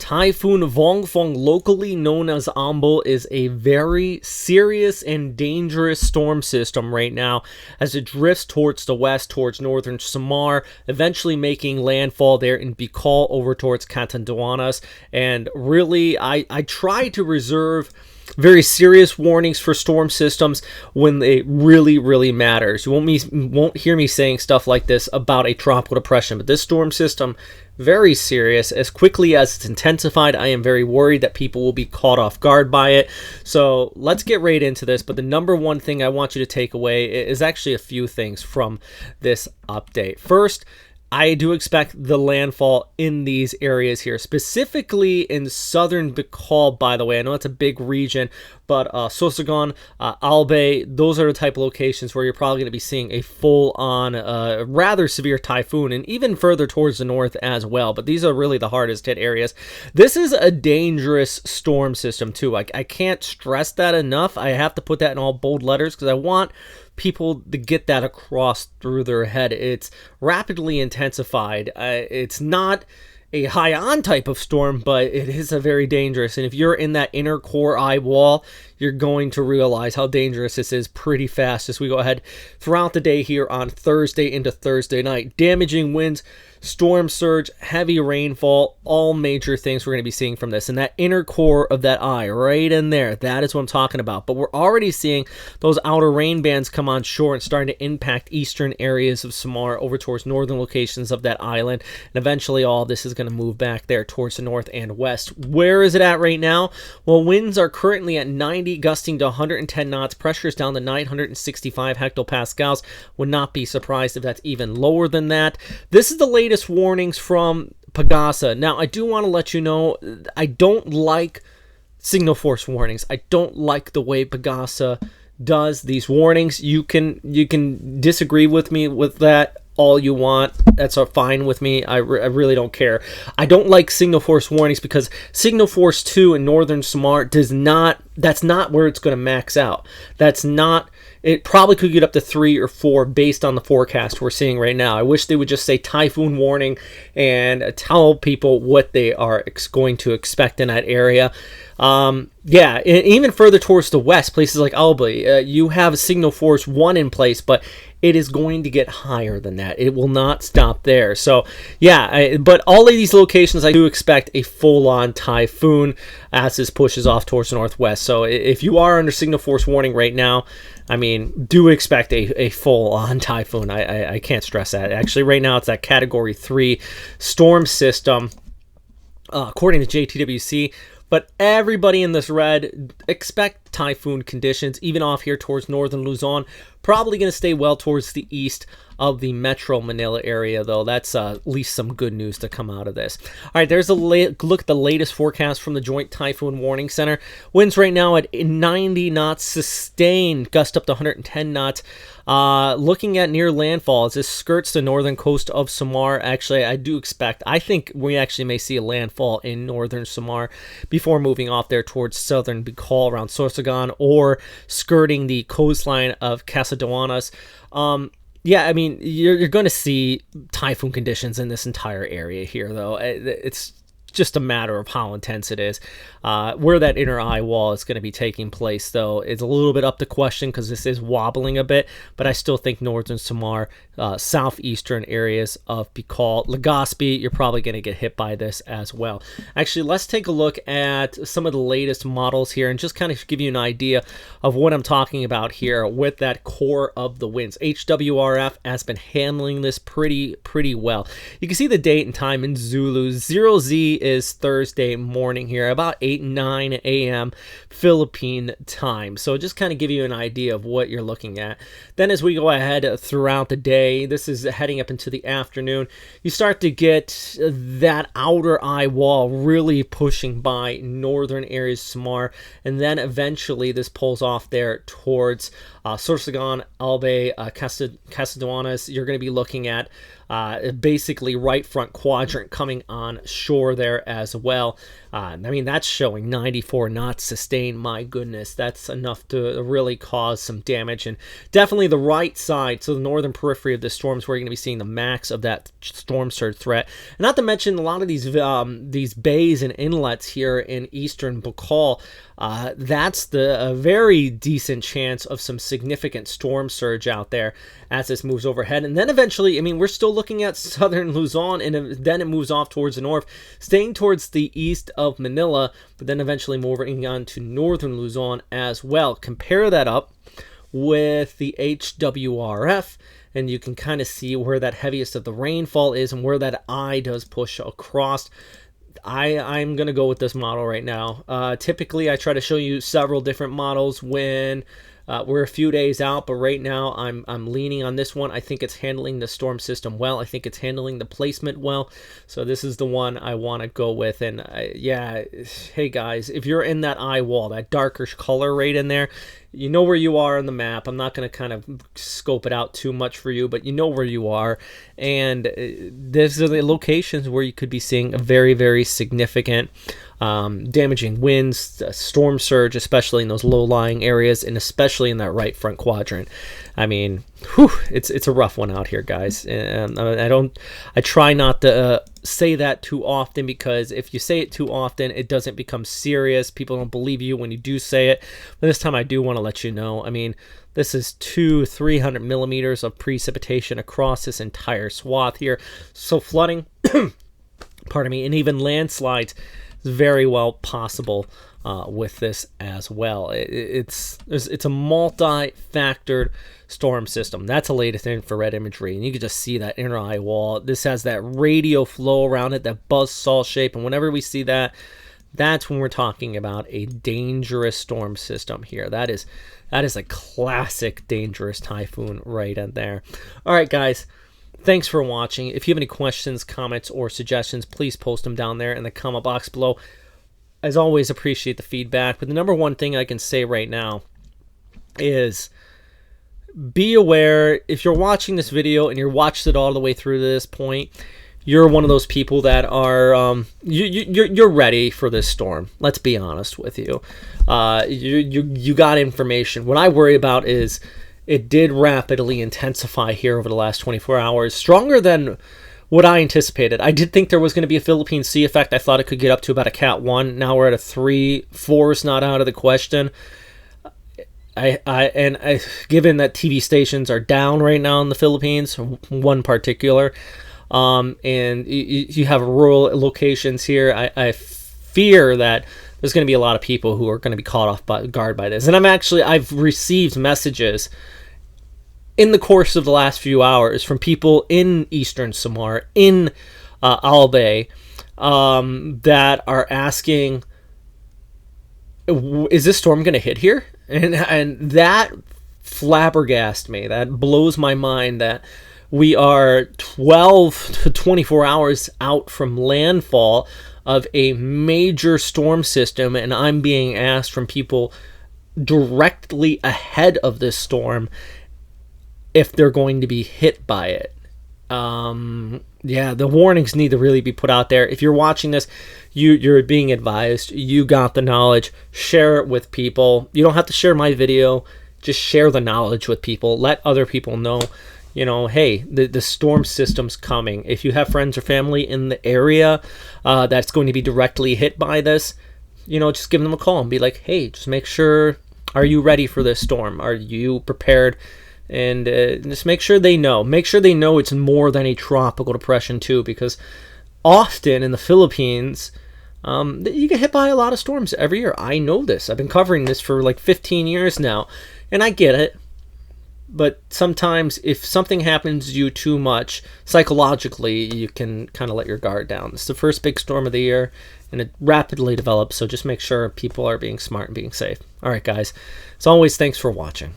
Typhoon Vongfong, locally known as Ambo, is a very serious and dangerous storm system right now as it drifts towards the west, towards northern Samar, eventually making landfall there in Bicol over towards Catanduanes. And really, I try to reserve very serious warnings for storm systems when it really matters. You won't hear me saying stuff like this about a tropical depression, but this storm system, very serious. As quickly as it's intensified, I am very worried that people will be caught off guard by it. So let's get right into this. But the number one thing I want you to take away is actually a few things from this update. First, I do expect the landfall in these areas here, specifically in southern Bicol, by the way. I know it's a big region, but Sorsogon, Albay, those are the type of locations where you're probably going to be seeing a full-on, rather severe typhoon, and even further towards the north as well. But these are really the hardest hit areas. This is a dangerous storm system, too. I can't stress that enough. I have to put that in all bold letters because I want people to get that across through their head. It's rapidly intensified. It's not a high-on type of storm, but it is a very dangerous. And if you're in that inner core eye wall, you're going to realize how dangerous this is pretty fast as we go ahead throughout the day here on Thursday into Thursday night. Damaging winds, storm surge, heavy rainfall, all major things we're going to be seeing from this. And that inner core of that eye, right in there, that is what I'm talking about. But we're already seeing those outer rain bands come on shore and starting to impact eastern areas of Samar over towards northern locations of that island. And eventually all this is going to move back there towards the north and west. Where is it at right now? Well, winds are currently at 90, gusting to 110 knots. Pressure is down to 965 hectopascals. Would not be surprised if that's even lower than that. This is the latest warnings from Pagasa. Now, I do want to let you know, I don't like signal force warnings. I don't like the way Pagasa does these warnings. You can disagree with me with that all you want. That's fine with me. I really don't care. I don't like signal force warnings because signal force 2 in northern Samar that's not where it's going to max out. It probably could get up to 3 or 4 based on the forecast we're seeing right now. I wish they would just say typhoon warning and tell people what they are going to expect in that area. Yeah, even further towards the west, places like Albay, you have a signal force 1 in place, but it is going to get higher than that. It will not stop there. So, yeah, but all of these locations, I do expect a full-on typhoon as this pushes off towards the northwest. So if you are under signal force warning right now, I mean, do expect a full-on typhoon. I can't stress that. Actually, right now, it's that Category 3 storm system, according to JTWC. But everybody in this red expect typhoon conditions, even off here towards northern Luzon. Probably going to stay well towards the east of the Metro Manila area, though. That's at least some good news to come out of this. All right, there's a look at the latest forecast from the Joint Typhoon Warning Center. Winds right now at 90 knots, sustained, gust up to 110 knots. Looking at near landfall as this skirts the northern coast of Samar. Actually, I think we actually may see a landfall in northern Samar before moving off there towards southern Bicol around Sorsogon or skirting the coastline of Catanduanes. Yeah, I mean, you're going to see typhoon conditions in this entire area here, though. It's just a matter of how intense it is. Where that inner eye wall is going to be taking place, though, is a little bit up to question because this is wobbling a bit, but I still think northern Samar, southeastern areas of Bicol, Legazpi, you're probably going to get hit by this as well. Actually, let's take a look at some of the latest models here and just kind of give you an idea of what I'm talking about here with that core of the winds. HWRF has been handling this pretty well. You can see the date and time in Zulu. 0Z is Thursday morning here, about 9 a.m. Philippine time. So just kind of give you an idea of what you're looking at. Then as we go ahead throughout the day, this is heading up into the afternoon, you start to get that outer eye wall really pushing by northern areas of Samar, and then eventually this pulls off there towards Sorsogon, Albay, Catanduanes. You're going to be looking at basically right front quadrant coming on shore there as well. I mean, that's showing 94 knots sustained. My goodness, that's enough to really cause some damage. And definitely the right side, so the northern periphery of the storms, where you're going to be seeing the max of that storm surge threat. And not to mention a lot of these bays and inlets here in eastern Bacall. That's a very decent chance of some significant storm surge out there as this moves overhead. And then eventually, I mean, we're still looking at southern Luzon, and then it moves off towards the north, staying towards the east of Manila, but then eventually moving on to northern Luzon as well. Compare that up with the HWRF, and you can kind of see where that heaviest of the rainfall is and where that eye does push across. I'm going to go with this model right now. Typically, I try to show you several different models when we're a few days out, but right now I'm leaning on this one. I think it's handling the storm system well. I think it's handling the placement well. So this is the one I want to go with. And yeah, hey guys, if you're in that eye wall, that darker color right in there, you know where you are on the map. I'm not going to kind of scope it out too much for you, but you know where you are. And these are the locations where you could be seeing a very, very significant damaging winds, storm surge, especially in those low-lying areas, and especially in that right front quadrant. I mean, whew, it's a rough one out here, guys. And I try not to say that too often, because if you say it too often, it doesn't become serious. People don't believe you when you do say it. But this time I do want to let you know. I mean, this is 200-300 millimeters of precipitation across this entire swath here. So flooding, pardon me, and even landslides is very well possible with this as well. It's a multi-factored storm system. That's the latest infrared imagery, and you can just see that inner eye wall. This has that radial flow around it, that buzzsaw shape, and whenever we see that, that's when we're talking about a dangerous storm system here. That is a classic dangerous typhoon right in there. All right, guys. Thanks for watching. If you have any questions, comments, or suggestions, please post them down there in the comment box below. As always, appreciate the feedback. But the number one thing I can say right now is be aware, if you're watching this video and you're watched it all the way through to this point, you're one of those people that are you're ready for this storm. Let's be honest with you. You got information. What I worry about is it did rapidly intensify here over the last 24 hours, stronger than what I anticipated. I did think there was going to be a Philippine Sea effect. I thought it could get up to about a Cat 1. Now we're at a 3. 4 is not out of the question. Given that TV stations are down right now in the Philippines, one particular, and you have rural locations here, I fear that there's going to be a lot of people who are going to be caught off guard by this. And I've received messages in the course of the last few hours from people in eastern Samar, in Albay, that are asking, is this storm going to hit here? And that flabbergasted me. That blows my mind that we are 12 to 24 hours out from landfall of a major storm system, and I'm being asked from people directly ahead of this storm if they're going to be hit by it. Yeah, the warnings need to really be put out there. If you're watching this, you're being advised. You got the knowledge. Share it with people. You don't have to share my video. Just share the knowledge with people. Let other people know, you know, hey, the storm system's coming. If you have friends or family in the area that's going to be directly hit by this, you know, just give them a call and be like, hey, just make sure, are you ready for this storm? Are you prepared? And just make sure they know. Make sure they know it's more than a tropical depression too, because often in the Philippines, you get hit by a lot of storms every year. I know this. I've been covering this for like 15 years now, and I get it. But sometimes if something happens to you too much, psychologically, you can kind of let your guard down. It's the first big storm of the year, and it rapidly develops, so just make sure people are being smart and being safe. All right, guys. As always, thanks for watching.